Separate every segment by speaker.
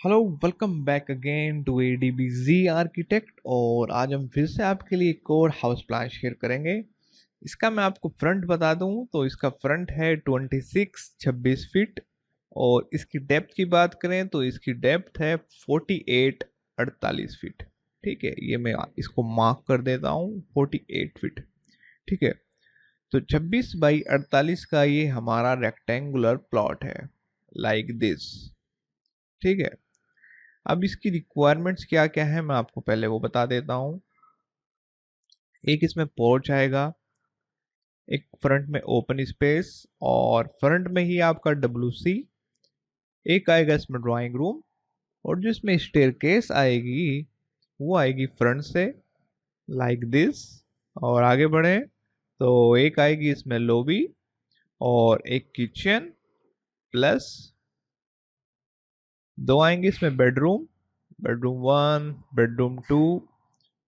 Speaker 1: Hello, welcome back again to ADBG architect. और आज हम फिर से आपके लिए एक और हाउस प्लान शेयर करेंगे। इसका मैं आपको फ्रंट बता दूं तो इसका फ्रंट है 26 फीट। और इसकी डेप्थ की बात करें तो इसकी डेप्थ है 48 फीट। ठीक है, ये मैं इसको मार्क कर देता हूँ 48 फीट। ठीक है, तो 26 बाई 48 का ये हमारा रेक्टेंगुलर प्लॉट है, लाइक दिस। ठीक है, अब इसकी रिक्वायरमेंट्स क्या क्या है मैं आपको पहले वो बता देता हूँ। एक इसमें पोर्च आएगा, एक फ्रंट में ओपन स्पेस, और फ्रंट में ही आपका WC। एक आएगा इसमें ड्राइंग रूम, और जो इसमें स्टेयरकेस आएगी वो आएगी फ्रंट से, लाइक दिस। और आगे बढ़े तो एक आएगी इसमें लॉबी, और एक किचन, प्लस दो आएंगे इसमें बेडरूम, बेडरूम 1, बेडरूम 2,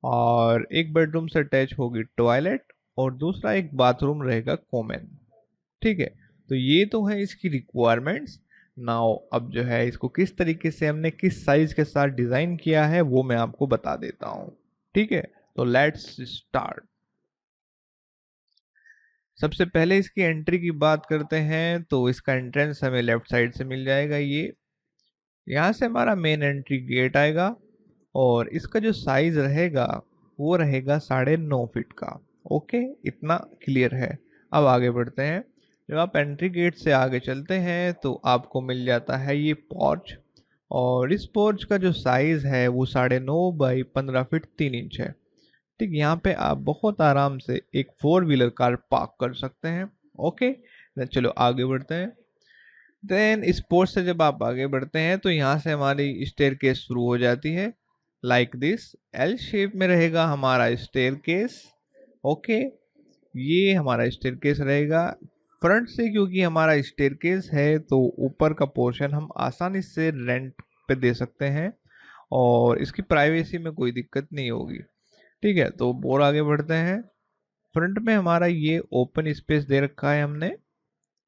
Speaker 1: और एक बेडरूम से अटैच होगी टॉयलेट, और दूसरा एक बाथरूम रहेगा कॉमन। ठीक है, तो ये तो है इसकी रिक्वायरमेंट्स। नाउ अब जो है इसको किस तरीके से हमने किस साइज के साथ डिजाइन किया है वो मैं आपको बता देता हूँ। ठीक है, तो लेट्स स्टार्ट। सबसे पहले इसकी एंट्री की बात करते हैं तो इसका एंट्रेंस हमें लेफ्ट साइड से मिल जाएगा। ये यहाँ से हमारा मेन एंट्री गेट आएगा, और इसका जो साइज रहेगा वो रहेगा 9.5 फीट का। ओके, इतना क्लियर है। अब आगे बढ़ते हैं। जब आप एंट्री गेट से आगे चलते हैं तो आपको मिल जाता है ये पोर्च, और इस पोर्च का जो साइज है वो 9.5 बाई 15 फीट 3 इंच है। ठीक, यहाँ पे आप बहुत आराम से एक 4 व्हीलर कार पार्क कर सकते हैं। ओके, चलो आगे बढ़ते हैं। देन इस पोर्च से जब आप आगे बढ़ते हैं तो यहाँ से हमारी स्टेयरकेस शुरू हो जाती है, लाइक दिस। एल शेप में रहेगा हमारा स्टेयरकेस। ओके, ये हमारा स्टेयरकेस रहेगा फ्रंट से, क्योंकि हमारा स्टेयरकेस है तो ऊपर का पोर्शन हम आसानी से रेंट पे दे सकते हैं, और इसकी प्राइवेसी में कोई दिक्कत नहीं होगी। ठीक है, तो और आगे बढ़ते हैं। फ्रंट में हमारा ये ओपन स्पेस दे रखा है हमने,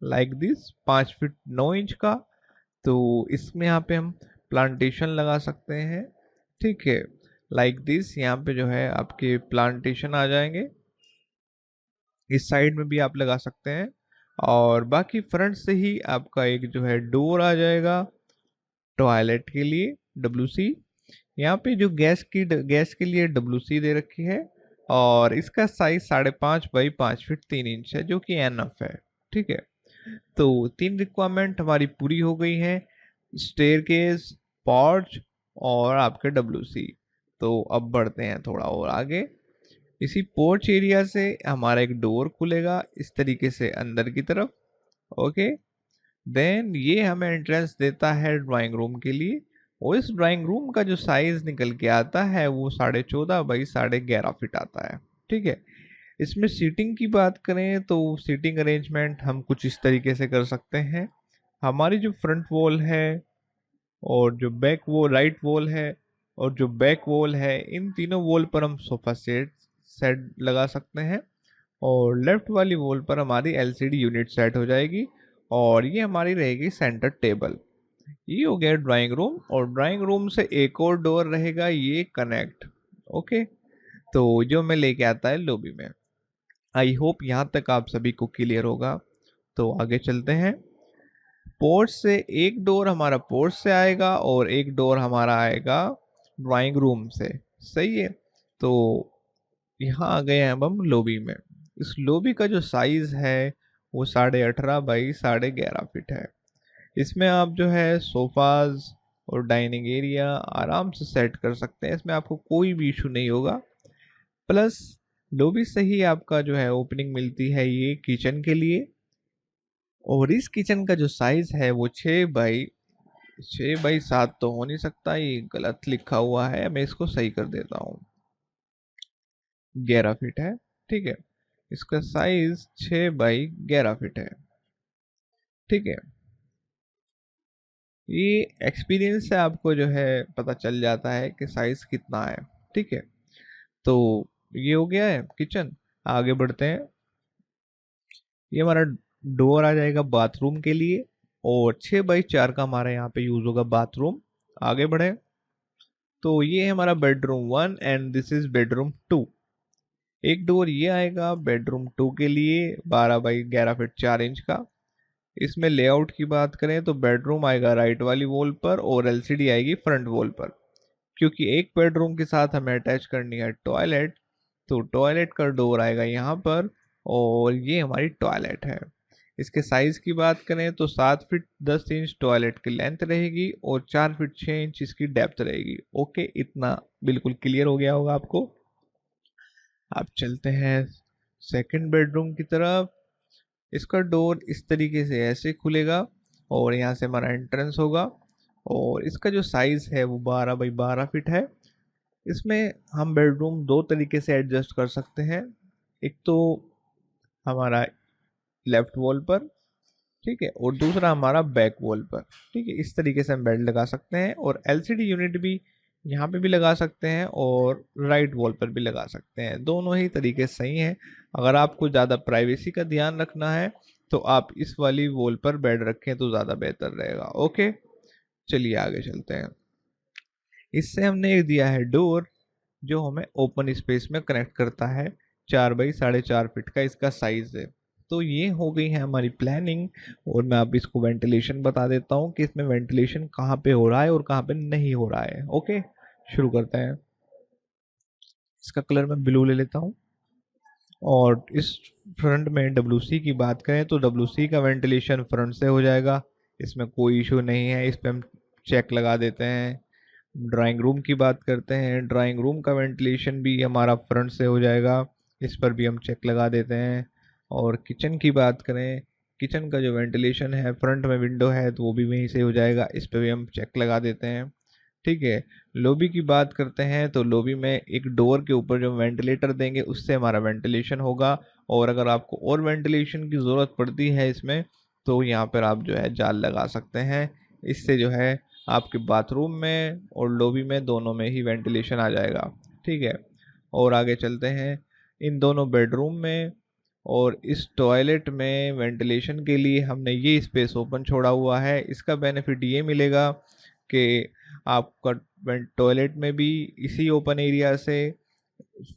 Speaker 1: लाइक दिस, 5 फीट 9 इंच का। तो इसमें यहाँ पे हम प्लांटेशन लगा सकते हैं। ठीक है, लाइक दिस, यहाँ पे जो है आपके प्लांटेशन आ जाएंगे। इस साइड में भी आप लगा सकते हैं, और बाकी फ्रंट से ही आपका एक जो है डोर आ जाएगा टॉयलेट के लिए, WC। यहाँ पे जो गैस के लिए WC दे रखी है, और इसका साइज 5.5 बाई 5 फीट 3 इंच है, जो कि एनफ है। ठीक है, तो तीन रिक्वायरमेंट हमारी पूरी हो गई है, स्टेयरकेस, पॉर्च, और आपके WC। तो अब बढ़ते हैं थोड़ा और आगे। इसी पोर्च एरिया से हमारा एक डोर खुलेगा इस तरीके से अंदर की तरफ। ओके, देन ये हमें एंट्रेंस देता है ड्राइंग रूम के लिए, और इस ड्राइंग रूम का जो साइज निकल के आता है वो 14.5 बाई 11 फीट आता है। ठीक है, इसमें सीटिंग की बात करें तो सीटिंग अरेंजमेंट हम कुछ इस तरीके से कर सकते हैं। हमारी जो फ्रंट वॉल है, और जो बैक वो राइट वॉल है, और जो बैक वॉल है, इन तीनों वॉल पर हम सोफा सेट सेट लगा सकते हैं, और लेफ्ट वाली वॉल पर हमारी LCD यूनिट सेट हो जाएगी, और ये हमारी रहेगी सेंटर टेबल। ये हो गया ड्राइंग रूम, और ड्राइंग रूम से एक और डोर रहेगा ये कनेक्ट। ओके, तो जो मैं लेके आता है लॉबी में। आई होप यहाँ तक आप सभी को क्लियर होगा। तो आगे चलते हैं। पोर्च से एक डोर हमारा पोर्च से आएगा, और एक डोर हमारा आएगा ड्राइंग रूम से। सही है, तो यहाँ आ गए हैं अब हम लॉबी में। इस लॉबी का जो साइज है वो 18.5 बाई 11.5 फीट है। इसमें आप जो है सोफाज और डाइनिंग एरिया आराम से सेट कर सकते हैं, इसमें आपको कोई भी इशू नहीं होगा। प्लस लॉबी से ही आपका जो है ओपनिंग मिलती है ये किचन के लिए, और इस किचन का जो साइज है वो 6 बाई 7 तो हो नहीं सकता, ये गलत लिखा हुआ है, मैं इसको सही कर देता हूँ। 11 फीट है। ठीक है, इसका साइज 6 बाई 11 फीट है। ठीक है, ये एक्सपीरियंस से आपको जो है पता चल जाता है कि साइज कितना है। ठीक है, तो ये हो गया है किचन। आगे बढ़ते हैं। ये हमारा डोर आ जाएगा बाथरूम के लिए, और 6 बाई 4 का हमारा यहाँ पे यूज होगा बाथरूम। आगे बढ़े तो ये है हमारा bedroom 1 and this is bedroom 2। एक डोर ये आएगा बेडरूम 2 के लिए 12 बाई 11 फीट 4 इंच का। इसमें लेआउट की बात करें तो बेडरूम आएगा राइट वाली वॉल पर और एलसीडी आएगी फ्रंट वॉल पर। क्योंकि एक बेडरूम के साथ हमें अटैच करनी है टॉयलेट, तो टॉयलेट का डोर आएगा यहाँ पर और ये हमारी टॉयलेट है। इसके साइज की बात करें तो 7 फीट 10 इंच टॉयलेट की लेंथ रहेगी और 4 फीट 6 इंच इसकी डेप्थ रहेगी। ओके, इतना बिल्कुल क्लियर हो गया होगा आपको। आप चलते हैं सेकंड बेडरूम की तरफ। इसका डोर इस तरीके से ऐसे खुलेगा और यहाँ से हमारा एंट्रेंस होगा और इसका जो साइज है वो 12 बाई 12 फीट है। इसमें हम बेडरूम दो तरीके से एडजस्ट कर सकते हैं। एक तो हमारा लेफ्ट वॉल पर, ठीक है, और दूसरा हमारा बैक वॉल पर। ठीक है, इस तरीके से हम बेड लगा सकते हैं और एलसीडी यूनिट भी यहाँ पे भी लगा सकते हैं और राइट वॉल पर भी लगा सकते हैं। दोनों ही तरीके सही हैं। अगर आपको ज़्यादा प्राइवेसी का ध्यान रखना है तो आप इस वाली वॉल पर बेड रखें तो ज़्यादा बेहतर रहेगा। ओके, चलिए आगे चलते हैं। इससे हमने एक दिया है डोर जो हमें ओपन स्पेस में कनेक्ट करता है। 4 बाई 4.5 फीट का इसका साइज है। तो ये हो गई है हमारी प्लानिंग और मैं अब इसको वेंटिलेशन बता देता हूँ कि इसमें वेंटिलेशन कहाँ पे हो रहा है और कहाँ पे नहीं हो रहा है। ओके, शुरू करते हैं। इसका कलर मैं ब्लू ले लेता हूँ और इस फ्रंट में WC की बात करें तो WC का वेंटिलेशन फ्रंट से हो जाएगा, इसमें कोई इशू नहीं है, इस पर हम चेक लगा देते हैं। ड्राइंग रूम की बात करते हैं, ड्राइंग रूम का वेंटिलेशन भी हमारा फ्रंट से हो जाएगा, इस पर भी हम चेक लगा देते हैं। और किचन की बात करें, किचन का जो वेंटिलेशन है फ्रंट में विंडो है तो वो भी वहीं से हो जाएगा, इस पर भी हम चेक लगा देते हैं। ठीक है, लॉबी की बात करते हैं तो लॉबी में एक डोर के ऊपर जो वेंटिलेटर देंगे उससे हमारा वेंटिलेशन होगा। और अगर आपको और वेंटिलेशन की ज़रूरत पड़ती है इसमें तो यहाँ पर आप जो है जाल लगा सकते हैं। इससे जो है आपके बाथरूम में और लॉबी में दोनों में ही वेंटिलेशन आ जाएगा। ठीक है, और आगे चलते हैं। इन दोनों बेडरूम में और इस टॉयलेट में वेंटिलेशन के लिए हमने ये स्पेस ओपन छोड़ा हुआ है। इसका बेनिफिट ये मिलेगा कि आपका टॉयलेट में भी इसी ओपन एरिया से,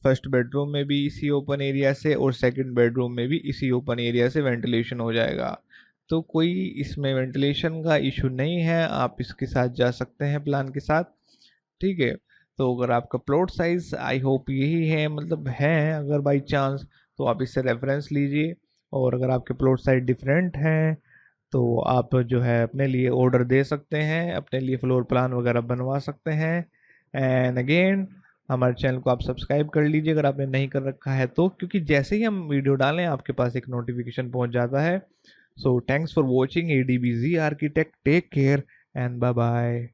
Speaker 1: फर्स्ट बेडरूम में भी इसी ओपन एरिया से और सेकंड बेडरूम में भी इसी ओपन एरिया से वेंटिलेशन हो जाएगा। तो कोई इसमें वेंटिलेशन का इशू नहीं है, आप इसके साथ जा सकते हैं प्लान के साथ। ठीक है, तो अगर आपका प्लॉट साइज आई होप यही है, मतलब है अगर बाई चांस, तो आप इससे रेफरेंस लीजिए। और अगर आपके प्लॉट साइज डिफरेंट हैं तो आप जो है अपने लिए ऑर्डर दे सकते हैं, अपने लिए फ्लोर प्लान वगैरह बनवा सकते हैं। एंड अगेन हमारे चैनल को आप सब्सक्राइब कर लीजिए अगर आपने नहीं कर रखा है तो, क्योंकि जैसे ही हम वीडियो डालें आपके पास एक नोटिफिकेशन पहुंच जाता है। So thanks for watching ADBZ architect, take care and bye bye.